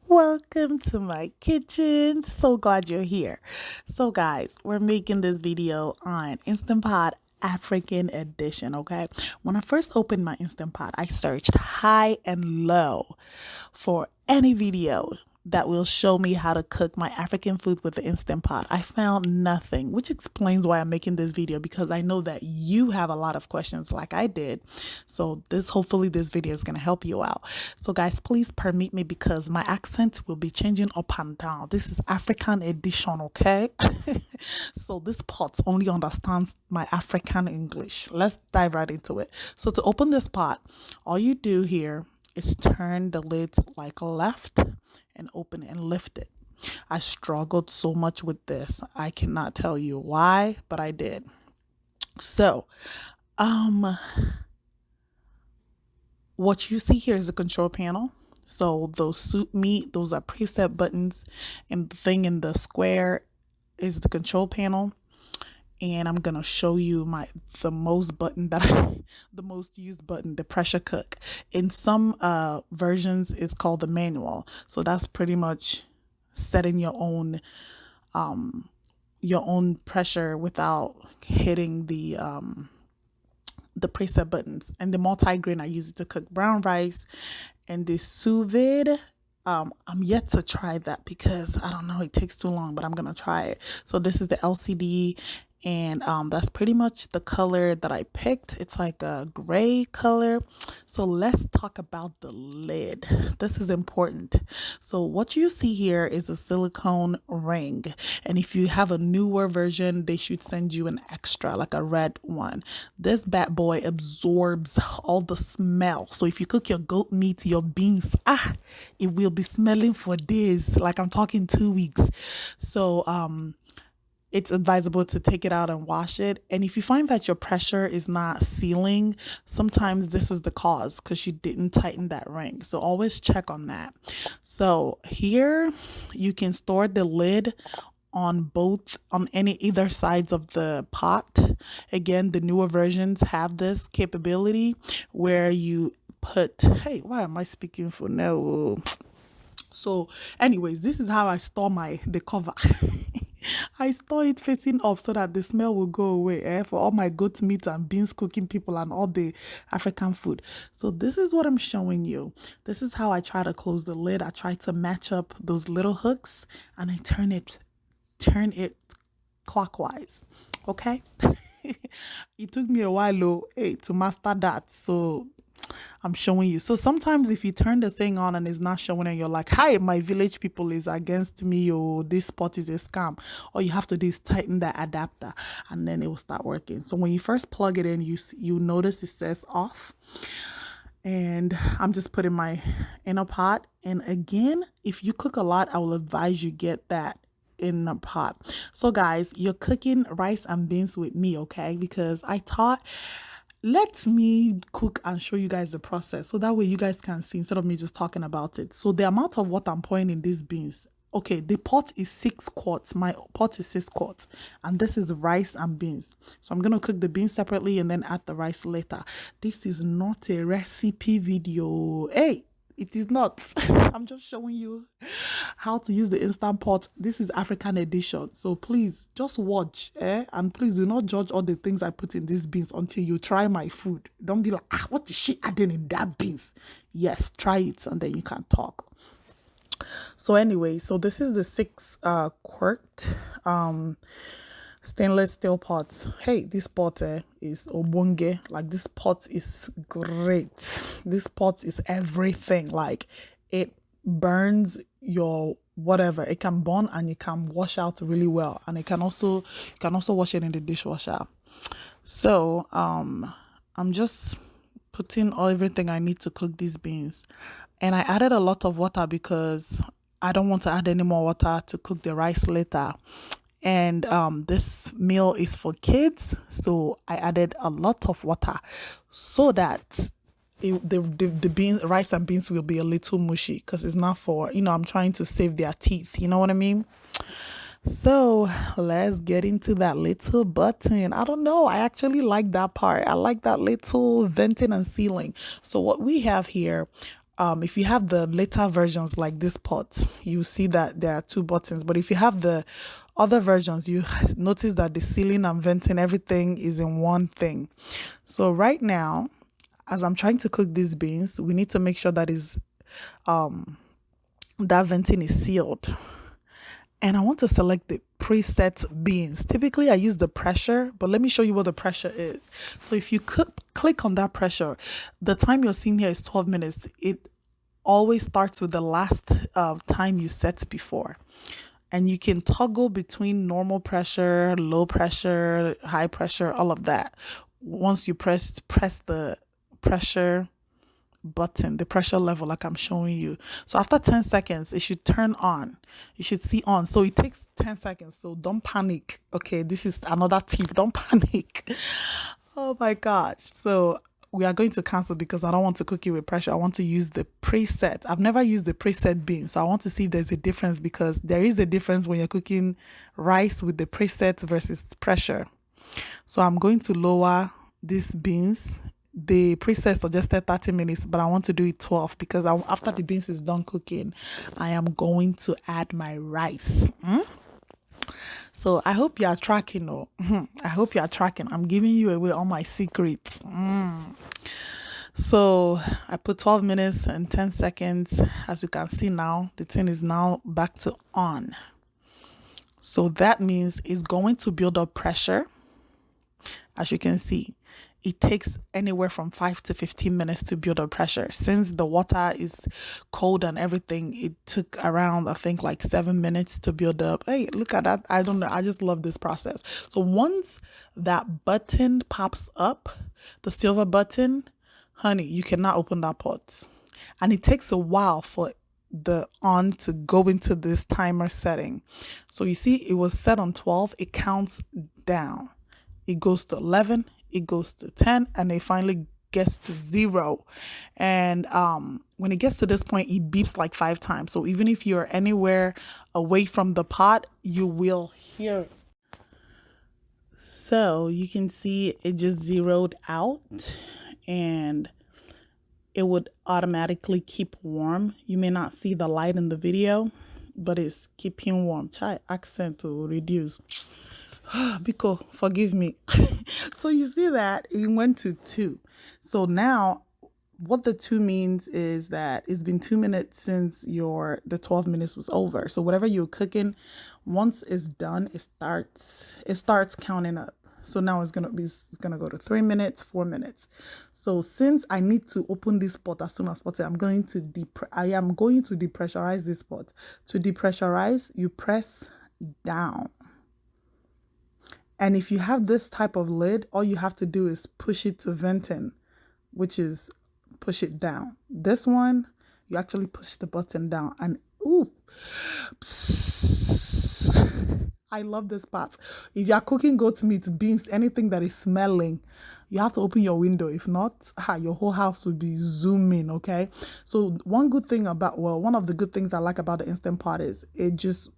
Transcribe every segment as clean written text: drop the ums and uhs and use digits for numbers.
Welcome to my kitchen. So glad you're here. So, guys, we're making this video on Instant Pot African edition. Okay, when I first opened my Instant Pot, I searched high and low for any video that will show me how to cook my African food with the Instant Pot. I found nothing, which explains why I'm making this video, because I know that you have a lot of questions like I did. So hopefully this video is going to help you out. So guys, please permit me, because my accent will be changing up and down. This is African edition, okay? So this pot only understands my African English. Let's dive right into it. So to open this pot, all you do here is turn the lid like left and open it and lift it. I struggled so much with this. I cannot tell you why, but I did. So, what you see here is the control panel. So those soup meat, those are preset buttons, and the thing in the square is the control panel. And I'm gonna show you the most used button, the pressure cook. In some versions, it's called the manual. So that's pretty much setting your own pressure without hitting the preset buttons. And the multi-grain, I use it to cook brown rice, and the sous vide. I'm yet to try that because I don't know, it takes too long, but I'm gonna try it. So this is the LCD, and that's pretty much the color that I picked. It's like a gray color. So let's talk about the lid. This is important. So what you see here is a silicone ring, and if you have a newer version, they should send you an extra, like a red one. This bad boy absorbs all the smell. So if you cook your goat meat, your beans, it will be smelling for days, like I'm talking 2 weeks. So it's advisable to take it out and wash it. And if you find that your pressure is not sealing, sometimes this is the cause, because you didn't tighten that ring. So always check on that. So here you can store the lid on either sides of the pot. Again, the newer versions have this capability where you put, hey, why am I speaking for no? So anyways, this is how I store the cover. I store it facing up so that the smell will go away, for all my goat meat and beans cooking people and all the African food. So this is what I'm showing you. This is how I try to close the lid. I try to match up those little hooks, and I turn it clockwise. Okay. It took me a while to master that. So I'm showing you. So sometimes if you turn the thing on and it's not showing and you're like, hi, my village people is against me, or this spot is a scam, all you have to do is tighten the adapter and then it will start working. So when you first plug it in, you notice it says off. And I'm just putting my inner pot. And again, if you cook a lot, I will advise you get that in a pot. So guys, you're cooking rice and beans with me, okay? Because I thought, let me cook and show you guys the process, so that way you guys can see instead of me just talking about it. So the amount of water I'm pouring in these beans, okay, the pot is 6 quarts. My pot is 6 quarts, and this is rice and beans. So I'm gonna cook the beans separately and then add the rice later. This is not a recipe video. Hey, it is not. I'm just showing you how to use the Instant Pot. This is African edition. So please just watch, and please do not judge all the things I put in these beans until you try my food. Don't be like, what is she adding in that beans? Yes, try it and then you can talk. So anyway, so this is the 6 quart stainless steel pot. Hey, this pot is obonge. Like, this pot is great. This pot is everything. Like, it burns your whatever. It can burn and it can wash out really well, and you can also wash it in the dishwasher. So I'm just putting everything I need to cook these beans, and I added a lot of water because I don't want to add any more water to cook the rice later. And this meal is for kids, so I added a lot of water so that the rice and beans will be a little mushy, because it's not for, I'm trying to save their teeth, you know what I mean? So let's get into that little button. I don't know, I actually like that part. I like that little venting and sealing. So what we have here if you have the later versions like this pot, you see that there are two buttons. But if you have the other versions, you notice that the sealing and venting, everything is in one thing. So right now, as I'm trying to cook these beans, we need to make sure that that venting is sealed. And I want to select the preset beans. Typically, I use the pressure, but let me show you what the pressure is. So if you click on that pressure, the time you're seeing here is 12 minutes. It always starts with the last time you set before. And you can toggle between normal pressure, low pressure, high pressure, all of that. Once you press the pressure button, the pressure level like I'm showing you. So after 10 seconds, it should turn on. You should see on. So it takes 10 seconds. So don't panic. Okay, this is another tip. Don't panic. Oh my gosh. So we are going to cancel because I don't want to cook it with pressure. I want to use the preset. I've never used the preset bean. So I want to see if there's a difference, because there is a difference when you're cooking rice with the preset versus pressure. So I'm going to lower these beans. The preset suggested 30 minutes, but I want to do it 12 because after the beans is done cooking, I am going to add my rice. So I hope you are tracking. I hope you are tracking. I'm giving you away all my secrets. So I put 12 minutes and 10 seconds. As you can see now, the thing is now back to on. So that means it's going to build up pressure. As you can see, it takes anywhere from 5 to 15 minutes to build up pressure. Since the water is cold and everything, it took around, I think, like 7 minutes to build up. Hey, look at that. I don't know. I just love this process. So once that button pops up, the silver button, honey, you cannot open that pot. And it takes a while for the on to go into this timer setting. So you see, it was set on 12. It counts down. It goes to 11, it goes to 10, and it finally gets to 0. And when it gets to this point, it beeps like 5 times. So even if you're anywhere away from the pot, you will hear it. So you can see it just zeroed out, and it would automatically keep warm. You may not see the light in the video, but it's keeping warm. Try accent to reduce. Biko, forgive me. So you see that it went to 2. So now what the 2 means is that it's been 2 minutes since the 12 minutes was over. So whatever you're cooking, once it's done, it starts counting up. So now it's gonna go to 3 minutes, 4 minutes. So since I need to open this pot as soon as possible, I am going to depressurize this pot. To depressurize, you press down. And if you have this type of lid, all you have to do is push it to venting, which is push it down. This one, you actually push the button down and ooh, I love this part. If you are cooking goat meat, beans, anything that is smelling, you have to open your window. If not, your whole house will be zooming, okay? So one of the good things I like about the Instant Pot is it just,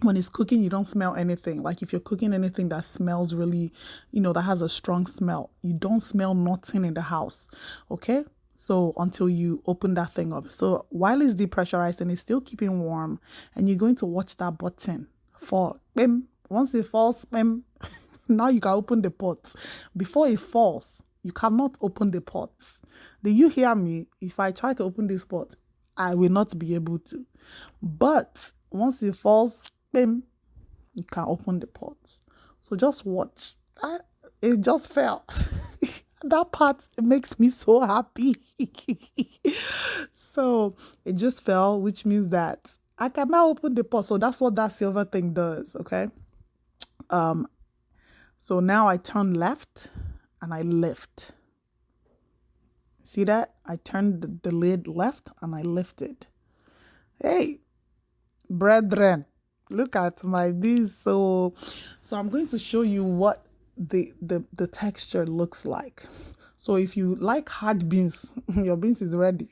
when it's cooking, you don't smell anything. Like if you're cooking anything that smells really, that has a strong smell, you don't smell nothing in the house, okay? So until you open that thing up. So while it's depressurizing, it's still keeping warm, and you're going to watch that button fall. Bim. Once it falls, bim, now you can open the pot. Before it falls, you cannot open the pot. Do you hear me? If I try to open this pot, I will not be able to. But once it falls, bim, you can open the pot. So just watch. It just fell. That part, it makes me so happy. So it just fell, which means that I can now open the pot. So that's what that silver thing does, okay? So now I turn left and I lift. See that? I turned the lid left and I lifted. Hey, brethren, look at my beans. So I'm going to show you what the texture looks like. So if you like hard beans, your beans is ready.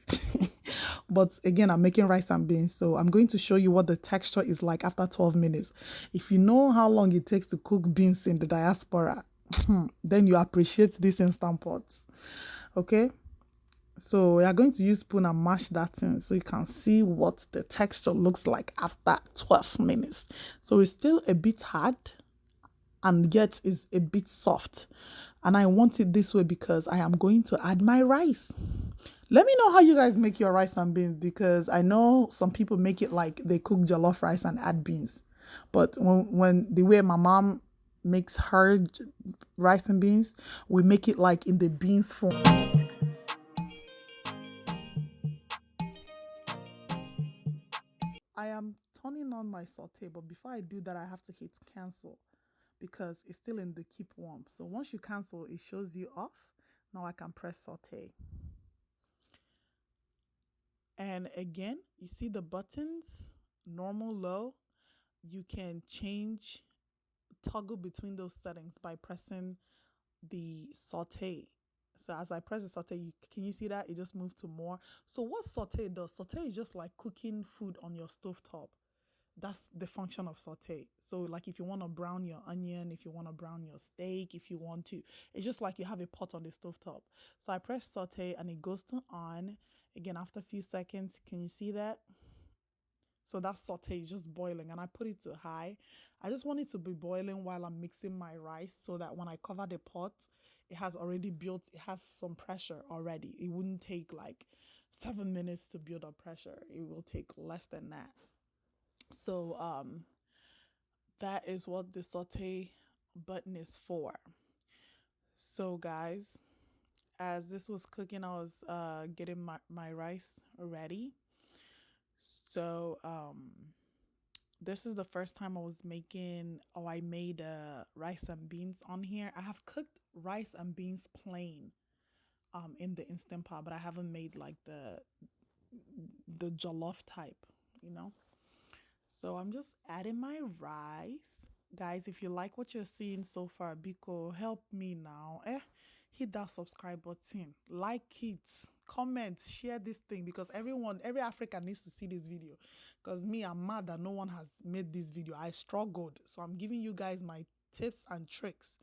But again, I'm making rice and beans, so I'm going to show you what the texture is like after 12 minutes. If you know how long it takes to cook beans in the diaspora, then you appreciate these Instant Pots. Okay? So we are going to use spoon and mash that in so you can see what the texture looks like after 12 minutes. So it's still a bit hard and yet is a bit soft. And I want it this way because I am going to add my rice. Let me know how you guys make your rice and beans, because I know some people make it like they cook jollof rice and add beans. But when the way my mom makes her rice and beans, we make it like in the beans form. I am turning on my saute, but before I do that, I have to hit cancel because it's still in the keep warm. So once you cancel, it shows you off. Now I can press saute. And again, you see the buttons, normal, low. You can toggle between those settings by pressing the saute. So as I press the saute, can you see that? It just moved to more. So what saute does, saute is just like cooking food on your stove top. That's the function of saute. So like if you want to brown your onion, if you want to brown your steak, if you want to, it's just like you have a pot on the stove top. So I press saute and it goes to on. Again, after a few seconds, can you see that? So that saute is just boiling and I put it to high. I just want it to be boiling while I'm mixing my rice so that when I cover the pot, it has some pressure already. It wouldn't take like 7 minutes to build up pressure. It will take less than that. So that is what the saute button is for. So guys, as this was cooking, I was getting my rice ready. So this is the first time I made rice and beans on here. I have cooked rice and beans plain in the Instant Pot, but I haven't made like the jollof type, you know. So I'm just adding my rice. Guys, if you like what you're seeing so far, Biko, help me now. Hit that subscribe button, like it, comment, share this thing, because every African needs to see this video. Because me, I'm mad that no one has made this video. I struggled. So I'm giving you guys my tips and tricks.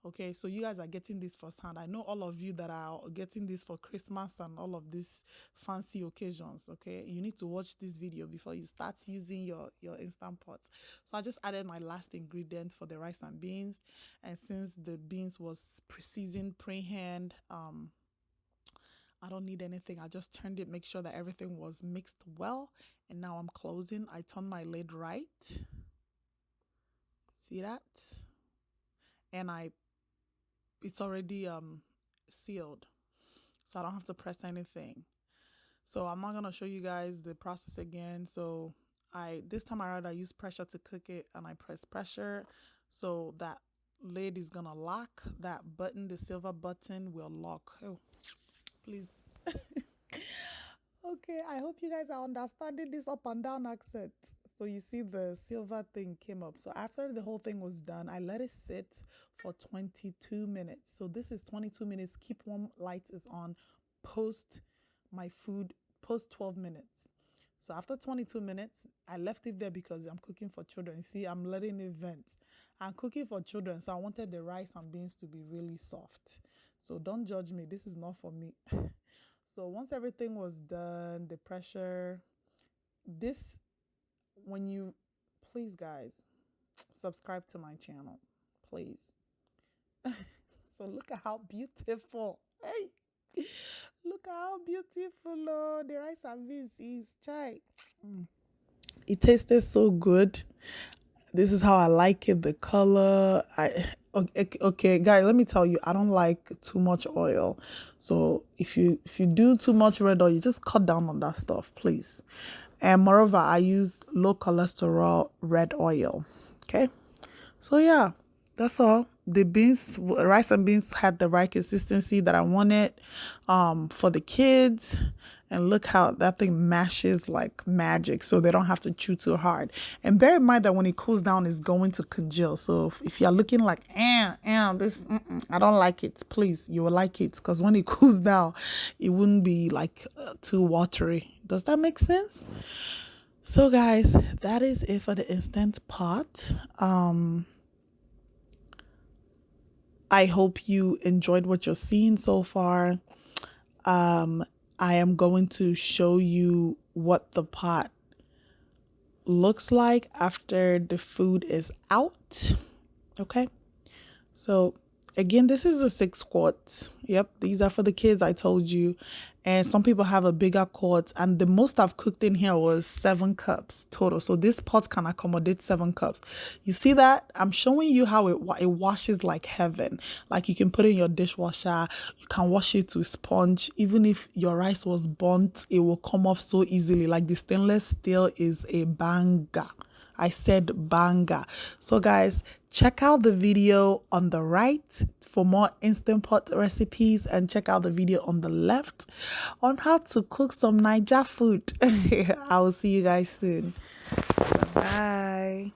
Okay, so you guys are getting this firsthand. I know all of you that are getting this for Christmas and all of these fancy occasions. Okay, you need to watch this video before you start using your Instant Pot. So I just added my last ingredient for the rice and beans, and since the beans was pre-seasoned, pre-hand, I don't need anything. I just turned it, make sure that everything was mixed well, and now I'm closing. I turn my lid right. See that? And it's already sealed, so I don't have to press anything. So I'm not gonna show you guys the process again. So this time around I use pressure to cook it, and I press pressure so that lid is gonna lock. That button, the silver button, will lock. Oh, please. Okay, I hope you guys are understanding this up and down accent. So you see the silver thing came up. So after the whole thing was done, I let it sit for 22 minutes. So this is 22 minutes. Keep warm light is on post my food, post 12 minutes. So after 22 minutes, I left it there because I'm cooking for children. See, I'm letting it vent. I'm cooking for children, so I wanted the rice and beans to be really soft. So don't judge me. This is not for me. So once everything was done, the pressure, please guys, subscribe to my channel, please. So look at how beautiful. Hey, look at how beautiful the rice and beans is. Chai. It tasted so good. This is how I like it. The color. Okay, guys, let me tell you, I don't like too much oil. So if you do too much red oil, you just cut down on that stuff, please. And moreover, I use low cholesterol red oil. Okay. So yeah, that's all. The rice and beans had the right consistency that I wanted for the kids. And look how that thing mashes like magic, so they don't have to chew too hard. And bear in mind that when it cools down, it's going to congeal. So if you're looking like, I don't like it, please, you will like it. Because when it cools down, it wouldn't be like too watery. Does that make sense? So guys, that is it for the Instant Pot. I hope you enjoyed what you're seeing so far. I am going to show you what the pot looks like after the food is out. Okay, so again, this is a 6 quarts. Yep, these are for the kids, I told you. And some people have a bigger quart, and the most I've cooked in here was 7 cups total. So this pot can accommodate 7 cups. You see that? I'm showing you how it washes like heaven. Like you can put it in your dishwasher, you can wash it with sponge. Even if your rice was burnt, it will come off so easily. Like the stainless steel is a banger. I said banger. So guys, check out the video on the right for more Instant Pot recipes, and check out the video on the left on how to cook some Niger food. I will see you guys soon. Bye.